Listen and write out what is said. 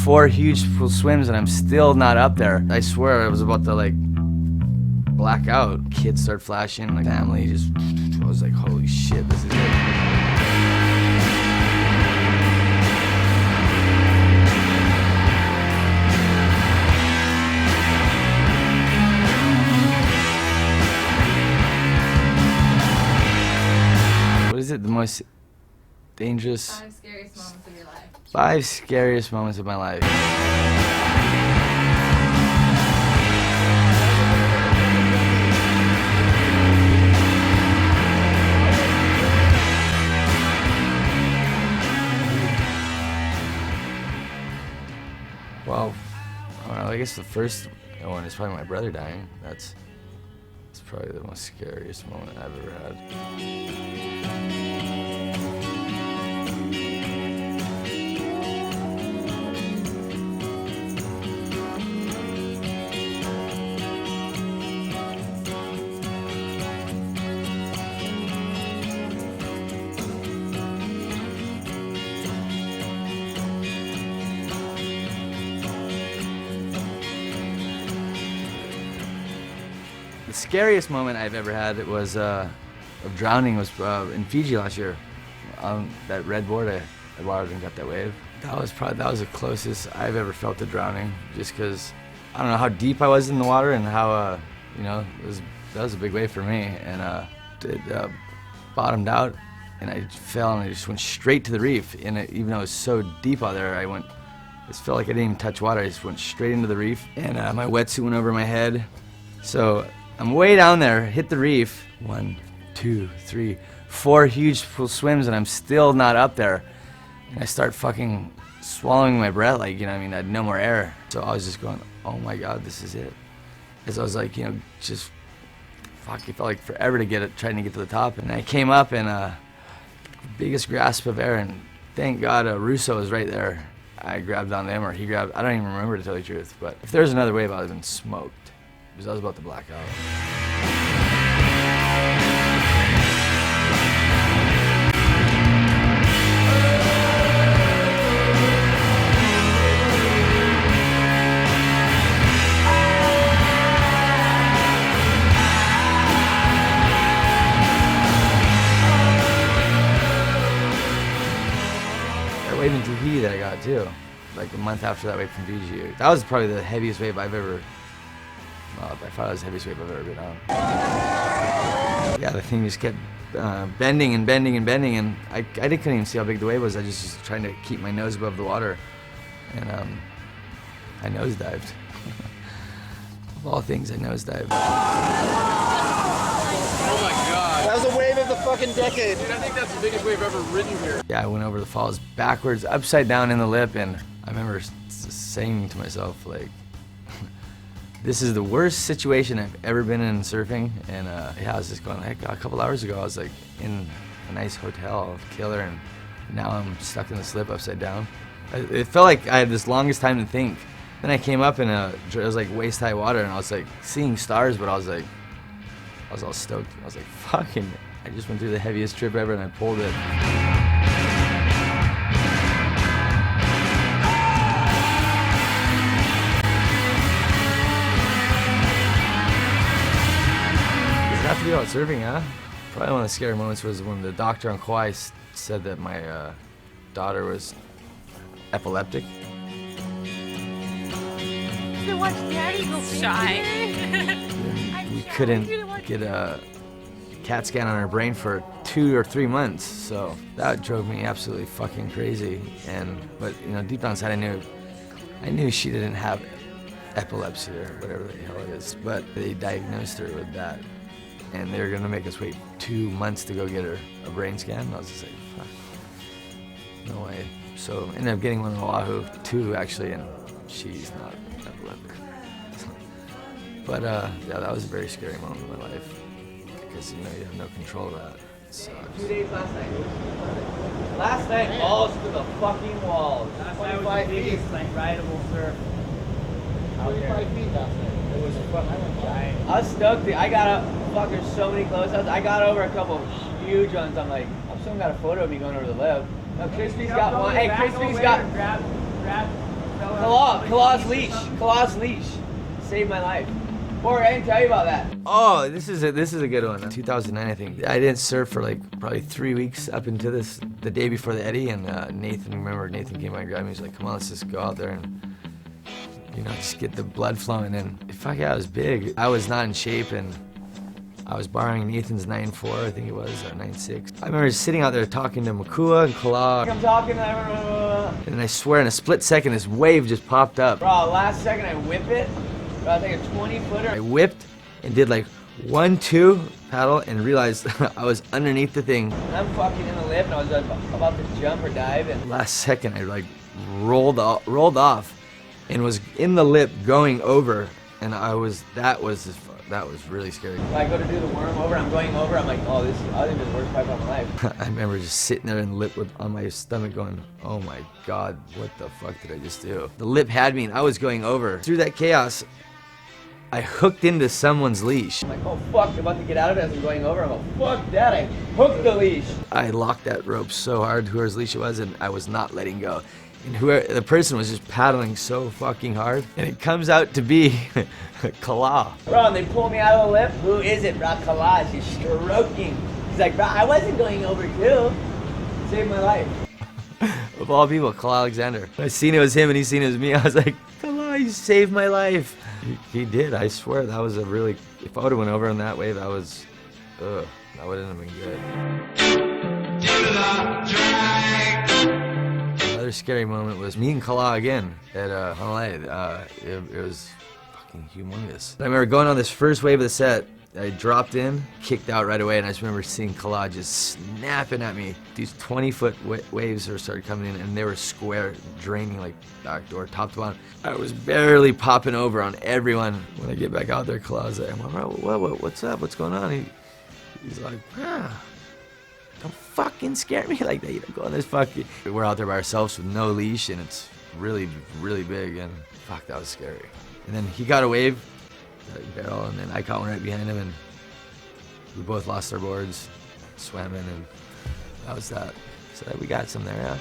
4 huge full swims and I'm still not up there. I swear I was about to like black out. Kids start flashing, like family just, I was like, holy shit, this is it. What is it, the most dangerous? 5 scariest moments of your life. 5 scariest moments of my life. Well, I don't know, I guess the first one is probably my brother dying. That's probably the most scariest moment I've ever had. The scariest moment I've ever had was of drowning was in Fiji last year. On that red board, I watered and got that wave. That was the closest I've ever felt to drowning. Just because I don't know how deep I was in the water and how you know that was a big wave for me. And it bottomed out and I fell and I just went straight to the reef. And even though it was so deep out there, it just felt like I didn't even touch water. I just went straight into the reef and my wetsuit went over my head. So I'm way down there, hit the reef. 1, 2, 3, 4 huge full swims and I'm still not up there. And I start fucking swallowing my breath, like, you know what I mean? I had no more air. So I was just going, oh my God, this is it. As I was like, you know, just, fuck, it felt like forever to trying to get to the top. And I came up and biggest grasp of air and thank God Russo was right there. I grabbed on him or he grabbed, I don't even remember to tell you the truth, but if there was another wave, I would have been smoked. Because I was about to black out. That wave in Tahiti that I got too, like a month after that wave from Fiji. That was probably the heaviest wave I've ever. By far, that was the heaviest wave I've ever been on. Yeah, the thing just kept bending and bending and bending, and I couldn't even see how big the wave was. I just was trying to keep my nose above the water, and I nosedived. Of all things, I nosedived. Oh my God. That was a wave of the fucking decade. Dude, I think that's the biggest wave ever ridden here. Yeah, I went over the falls backwards, upside down in the lip, and I remember saying to myself, like, this is the worst situation I've ever been in surfing. And yeah, I was just going, heck, a couple hours ago, I was like in a nice hotel, killer, and now I'm stuck in the slip upside down. It felt like I had this longest time to think. Then I came up and it was like waist high water and I was like seeing stars, but I was all stoked. I was like, fucking, I just went through the heaviest trip ever and I pulled it. Have to be about surfing, huh? Probably one of the scary moments was when the doctor on Kauai said that my daughter was epileptic. To watch Daddy go shy. We couldn't get a CAT scan on her brain for 2 or 3 months, so that drove me absolutely fucking crazy. But you know, deep down inside, I knew she didn't have epilepsy or whatever the hell it is, but they diagnosed her with that. And they were gonna make us wait 2 months to go get her a brain scan. And I was just like, fuck, no way. So ended up getting one in Oahu too, actually, and she's not epileptic. But yeah, that was a very scary moment in my life because you know you have no control of that. So 2 days last night. Last night, balls to the fucking walls. 25 feet, like rideable surf. 25 feet last night. It was fucking giant. I was stoked. I got up. Fuck, there's so many close-ups. I got over a couple of huge ones. I'm like, someone got a photo of me going over the lip. No, Crispy's got one. Hey, Crispy's got. Grab Claw's leash. Saved my life. Boy, I didn't tell you about that. Oh, this is a good one. 2009, I think. I didn't surf for like probably 3 weeks up into the day before the Eddie, and Nathan came by and grabbed me. He's like, come on, let's just go out there and, you know, just get the blood flowing. And fuck yeah, it was big. I was not in shape, and I was borrowing Nathan's 9.4, I think it was, or 9.6. I remember sitting out there talking to Makua and Kala. I'm talking to everyone. And I swear, in a split second, this wave just popped up. Bro, last second I whip it. I think a 20-footer. I whipped and did like 1-2 paddle and realized I was underneath the thing. I'm fucking in the lip and I was about to jump or dive, and last second I like rolled off and was in the lip going over, and that was really scary. When I go to do the worm over, I'm going over, I'm like, oh, I think this is the worst pipe of my life. I remember just sitting there in the lip on my stomach going, oh my God, what the fuck did I just do? The lip had me and I was going over. Through that chaos, I hooked into someone's leash. I'm like, oh fuck, I'm about to get out of it as I'm going over. I'm like, fuck that, I hooked the leash. I locked that rope so hard, whoever's leash it was, and I was not letting go. And the person was just paddling so fucking hard, and it comes out to be Kala. Bro, and they pull me out of the lip. Who is it, bro? Kala, she's stroking. He's like, bro, I wasn't going over too. Saved my life. Of all people, Kala Alexander. I seen it was him and he seen it was me. I was like, Kala, you saved my life. He did, I swear. That was a really, if I would have went over on that wave, that wouldn't have been good. Another scary moment was me and Kala again at Honolulu. It was fucking humongous. I remember going on this first wave of the set. I dropped in, kicked out right away, and I just remember seeing Kala just snapping at me. These 20-foot waves started coming in, and they were square, draining like backdoor, top to bottom. I was barely popping over on everyone. When I get back out there, Kala's like, what's up? What's going on? He's like, don't fucking scare me like that. You don't go on this fucking... We're out there by ourselves with no leash, and it's really, really big, and fuck, that was scary. And then he got a wave, barrel, and then I caught one right behind him, and we both lost our boards, swam in, and that was that. So we got some there, yeah.